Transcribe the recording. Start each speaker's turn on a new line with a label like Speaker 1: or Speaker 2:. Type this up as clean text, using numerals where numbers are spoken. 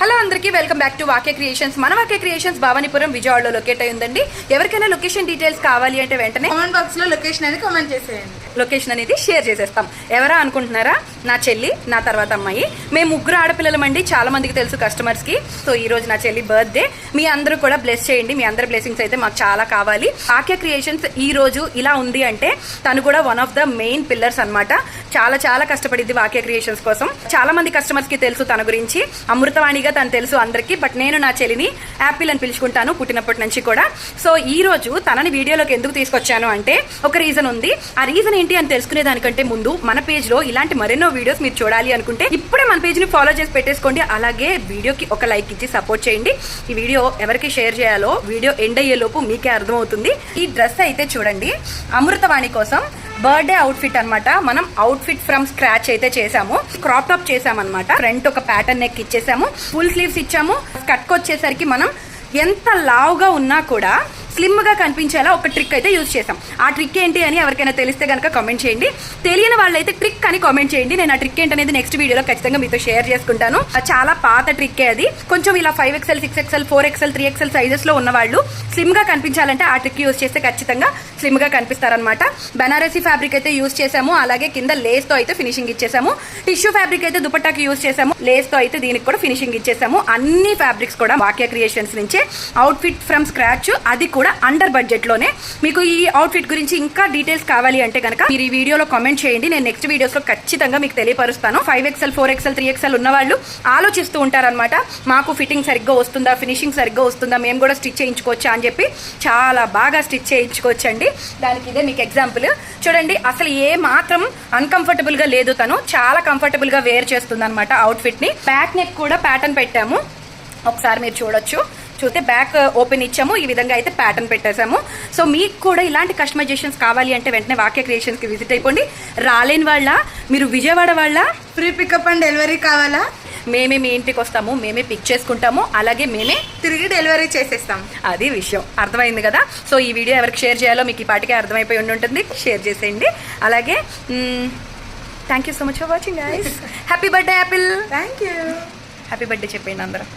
Speaker 1: Hello అందరికీ welcome back to వాకే creations. మన వాకే creations Bhavanipuram విజయవాడలో లొకేట్ అయి ఉందండి. ఎవరికైనా లొకేషన్ డీటెయిల్స్ కావాలి అంటే వెంటనే
Speaker 2: కామెంట్ బాక్స్ లో లొకేషన్ అనేది కామెంట్ చేసేయండి.
Speaker 1: లొకేషన్ అనేది షేర్ చేసేస్తాం. ఎవరా అనుకుంటున్నారా? నా చెల్లి, నా తర్వాత అమ్మాయి. మేము ముగ్గురు ఆడపిల్లలమండి. చాలా మందికి తెలుసు కస్టమర్స్ కి. సో ఈ రోజు నా చెల్లి బర్త్డే. మీ అందరూ కూడా బ్లెస్ చేయండి. మీ అందరి బ్లెస్సింగ్స్ అయితే మాకు చాలా కావాలి. వాకే క్రియేషన్స్ ఈ రోజు ఇలా ఉంది అంటే తను కూడా one of the main pillars అన్నమాట. చాలా చాలా కష్టపడింది వాకే క్రియేషన్స్ కోసం. చాలా మంది కస్టమర్స్ కి తెలుసు తన గురించి. అమృతవాణిగా తను తెలుసు అందరికి. బట్ నేను నా చెల్లిని యాపిల్ అని పిలుచుకుంటాను పుట్టినప్పటి నుంచి కూడా. సో ఈ రోజు తనని వీడియోలోకి ఎందుకు తీసుకొచ్చాను అంటే ఒక రీజన్ ఉంది. ఆ రీజన్ ఏంటి అని తెలుసుకునే దానికంటే ముందు మన పేజ్ లో ఇలాంటి మరెన్నో వీడియోస్ మీరు చూడాలి అనుకుంటే ఇప్పుడే మన పేజ్ ని ఫాలో చేసి పెట్టేసుకోండి. అలాగే వీడియోకి ఒక లైక్ ఇచ్చి సపోర్ట్ చేయండి. ఈ వీడియో ఎవరికి షేర్ చేయాలో వీడియో ఎండ్ అయ్యే లోపు మీకే అర్థమవుతుంది. ఈ డ్రెస్ అయితే చూడండి, అమృతవాణి కోసం బర్త్డే అవుట్ఫిట్ అనమాట. మనం అవుట్ఫిట్ ఫ్రమ్ స్క్రాచ్ అయితే చేసాము. క్రాప్ టాప్ చేసామన్నమాట. ఫ్రంట్ ఒక ప్యాటర్న్ నెక్ ఇచ్చేసాము, ఫుల్ స్లీవ్స్ ఇచ్చాము. కట్కి వచ్చేసరికి మనం ఎంత లావుగా ఉన్నా కూడా స్లిమ్ గా కనిపించేలా ఒక ట్రిక్ అయితే యూజ్ చేసాం. ఆ ట్రిక్ ఏంటి అని ఎవరికైనా తెలిస్తే కనుక కామెంట్ చేయండి. తెలియని వాళ్ళైతే ట్రిక్ అని కామెంట్ చేయండి. నేను ఆ ట్రిక్ ఏంటనేది నెక్స్ట్ వీడియోలో ఖచ్చితంగా మీతో షేర్ చేసుకుంటాను. చాలా పాత ట్రిక్కే అది. కొంచెం ఇలా 5XL 6XL 4XL 3XL sizes లో ఉన్న వాళ్ళు స్లిమ్ గా కనిపించాలంటే ఆ ట్రిక్ యూజ్ చేస్తే ఖచ్చితంగా స్లిమ్ గా కనిపిస్తారనమాట. బనారసీ ఫ్యాబ్రిక్ అయితే యూజ్ చేసాము. అలాగే కింద లేస్ తో అయితే ఫినిషింగ్ ఇచ్చేసాము. టిష్యూ ఫ్యాబ్రిక్ అయితే దుపట్టాకి యూజ్ చేసాము. లేస్ తో అయితే దీనికి కూడా ఫినిషింగ్ ఇచ్చేసాము. అన్ని ఫ్యాబ్రిక్స్ కూడా వాక్య క్రియేషన్స్ నుంచే. అవుట్ఫిట్ ఫ్రమ్ స్క్రాచ్, అది కూడా అండర్ బడ్జెట్ లోనే. మీకు ఈ అవుట్ఫిట్ గురించి ఇంకా డీటెయిల్స్ కావాలి అంటే కనుక మీరు ఈ వీడియోలో కామెంట్ చేయండి. నేను నెక్స్ట్ వీడియోస్ లో ఖచ్చితంగా మీకు తెలియపరుస్తాను. 5XL 4XL 3XL ఉన్న వాళ్ళు ఆలోచిస్తూ ఉంటారనమాట, మాకు ఫిట్టింగ్ సరిగ్గా వస్తుందా, ఫినిషింగ్ సరిగ్గా వస్తుందా, మేము కూడా స్టిచ్ చేయించుకోవచ్చా అని చెప్పి. చాలా బాగా స్టిచ్ చేయించుకోవచ్చండి. దానికి ఇదే మీకు ఎగ్జాంపుల్. చూడండి, అసలు ఏ మాత్రం అన్కంఫర్టబుల్ గా లేదు. తను చాలా కంఫర్టబుల్ గా వేర్ చేస్తుంది అనమాట అవుట్ఫిట్ ని. బ్యాక్ నెక్ కూడా ప్యాటర్న్ పెట్టాము. ఒకసారి మీరు చూడొచ్చు. చూస్తే బ్యాక్ ఓపెన్ ఇచ్చాము. ఈ విధంగా అయితే ప్యాటర్న్ పెట్టేసాము. సో మీకు కూడా ఇలాంటి కస్టమైజేషన్స్ కావాలి అంటే వెంటనే వాక్య క్రియేషన్స్ కి విజిట్ అయిపోండి. రాలేని వాళ్ళ, మీరు విజయవాడ వాళ్ళ,
Speaker 2: ఫ్రీ పికప్ అండ్ డెలివరీ కావాలా,
Speaker 1: మేమే మీ ఇంటికి వస్తాము, మేమే పిక్ చేసుకుంటాము, అలాగే మేమే
Speaker 2: తిరిగి డెలివరీ చేసేస్తాం.
Speaker 1: అది విషయం అర్థమైంది కదా. సో ఈ వీడియో ఎవరికి షేర్ చేయాలో మీకు ఈ పాటికే అర్థమైపోయి ఉంటుంది. షేర్ చేసేయండి. అలాగే thank you so much for watching guys. Happy birthday Apple.
Speaker 2: Thank you.
Speaker 1: Happy birthday చెప్పండి అందరూ.